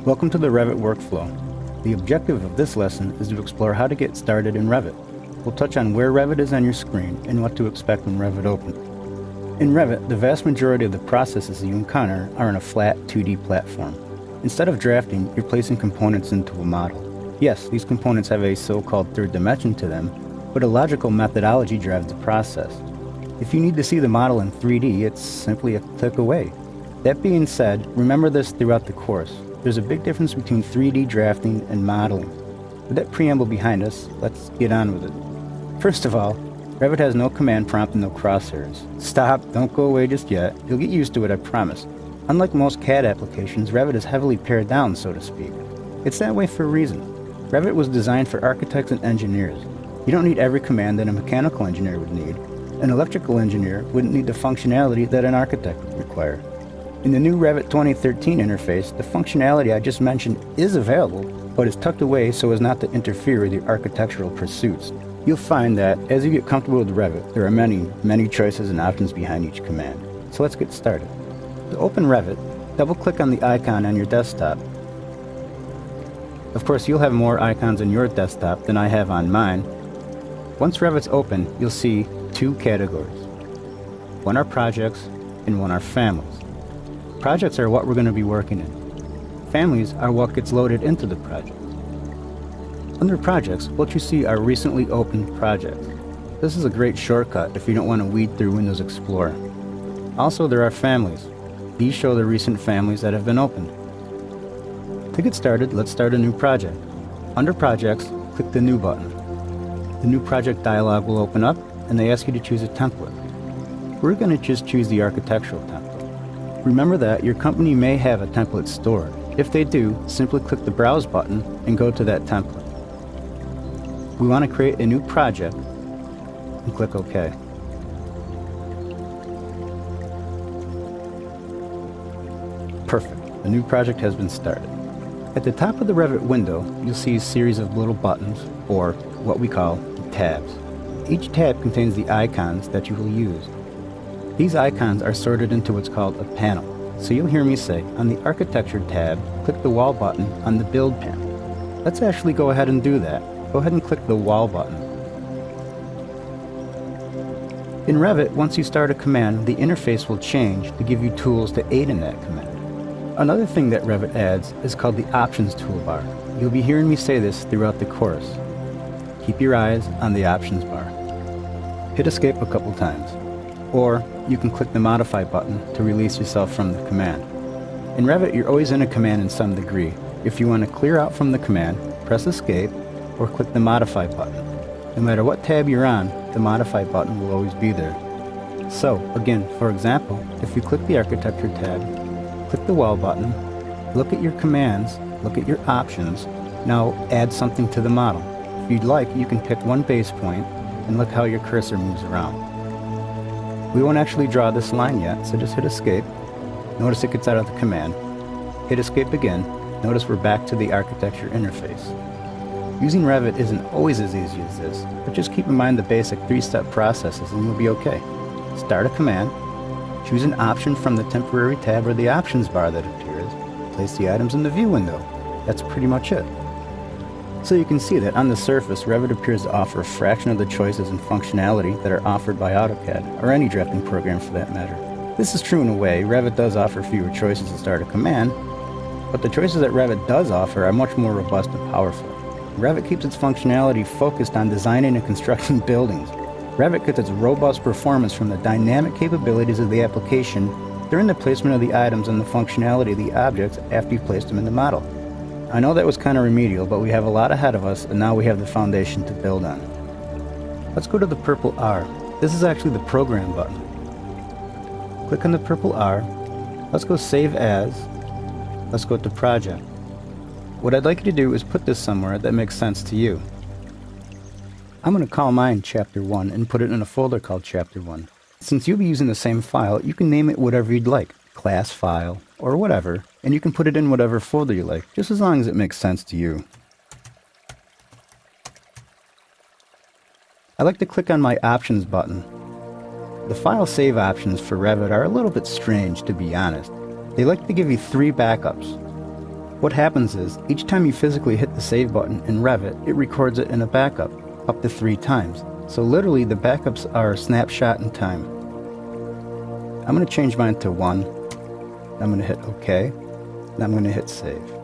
Welcome to the Revit workflow. The objective of this lesson is to explore how to get started in Revit. We'll touch on where Revit is on your screen and what to expect when Revit opens. In Revit, the vast majority of the processes you encounter are in a flat 2D platform. Instead of drafting, you're placing components into a model. Yes, these components have a so-called third dimension to them, but a logical methodology drives the process. If you need to see the model in 3D, it's simply a click away. That being said, remember this throughout the course. There's a big difference between 3D drafting and modeling. With that preamble behind us, let's get on with it. First of all, Revit has no command prompt and no crosshairs. Stop, don't go away just yet. You'll get used to it, I promise. Unlike most CAD applications, Revit is heavily pared down, so to speak. It's that way for a reason. Revit was designed for architects and engineers. You don't need every command that a mechanical engineer would need. An electrical engineer wouldn't need the functionality that an architect would require. In the new Revit 2013 interface, the functionality I just mentioned is available, but is tucked away so as not to interfere with your architectural pursuits. You'll find that, as you get comfortable with Revit, there are many choices and options behind each command. So let's get started. To open Revit, double-click on the icon on your desktop. Of course, you'll have more icons on your desktop than I have on mine. Once Revit's open, you'll see two categories. One are projects, and one are families. Projects are what we're going to be working in. Families are what gets loaded into the project. Under projects, what you see are recently opened projects. This is a great shortcut if you don't want to weed through Windows Explorer. Also, there are families. These show the recent families that have been opened. To get started, let's start a new project. Under projects, click the new button. The new project dialog will open up and they ask you to choose a template. We're going to just choose the architectural template. Remember that your company may have a template stored. If they do, simply click the Browse button and go to that template. We want to create a new project and click OK. Perfect. The new project has been started. At the top of the Revit window, you'll see a series of little buttons, or what we call tabs. Each tab contains the icons that you will use. These icons are sorted into what's called a panel. So you'll hear me say, on the Architecture tab, click the Wall button on the Build panel. Let's actually go ahead and do that. Go ahead and click the Wall button. In Revit, once you start a command, the interface will change to give you tools to aid in that command. Another thing that Revit adds is called the Options toolbar. You'll be hearing me say this throughout the course. Keep your eyes on the Options bar. Hit Escape a couple times. Or you can click the Modify button to release yourself from the command. In Revit, you're always in a command in some degree. If you want to clear out from the command, press Escape or click the Modify button. No matter what tab you're on, the Modify button will always be there. So, again, for example, if you click the Architecture tab, click the Wall button, look at your commands, look at your options, now add something to the model. If you'd like, you can pick one base point and look how your cursor moves around. We won't actually draw this line yet, so just hit Escape. Notice it gets out of the command. Hit Escape again. Notice we're back to the architecture interface. Using Revit isn't always as easy as this, but just keep in mind the basic 3-step processes and you'll be okay. Start a command, choose an option from the temporary tab or the options bar that appears, place the items in the view window. That's pretty much it. So you can see that on the surface, Revit appears to offer a fraction of the choices and functionality that are offered by AutoCAD, or any drafting program for that matter. This is true in a way. Revit does offer fewer choices to start a command, but the choices that Revit does offer are much more robust and powerful. Revit keeps its functionality focused on designing and constructing buildings. Revit gets its robust performance from the dynamic capabilities of the application during the placement of the items and the functionality of the objects after you place them in the model. I know that was kind of remedial, but we have a lot ahead of us, and now we have the foundation to build on. Let's go to the purple R. This is actually the Program button. Click on the purple R. Let's go Save As. Let's go to Project. What I'd like you to do is put this somewhere that makes sense to you. I'm going to call mine Chapter 1 and put it in a folder called Chapter 1. Since you'll be using the same file, you can name it whatever you'd like. Class file, or whatever, and you can put it in whatever folder you like, just as long as it makes sense to you. I like to click on my Options button. The file save options for Revit are a little bit strange, to be honest. They like to give you 3 backups. What happens is, each time you physically hit the save button in Revit, it records it in a backup, up to 3 times. So literally the backups are a snapshot in time. I'm going to change mine to 1. I'm going to hit OK, and I'm going to hit save.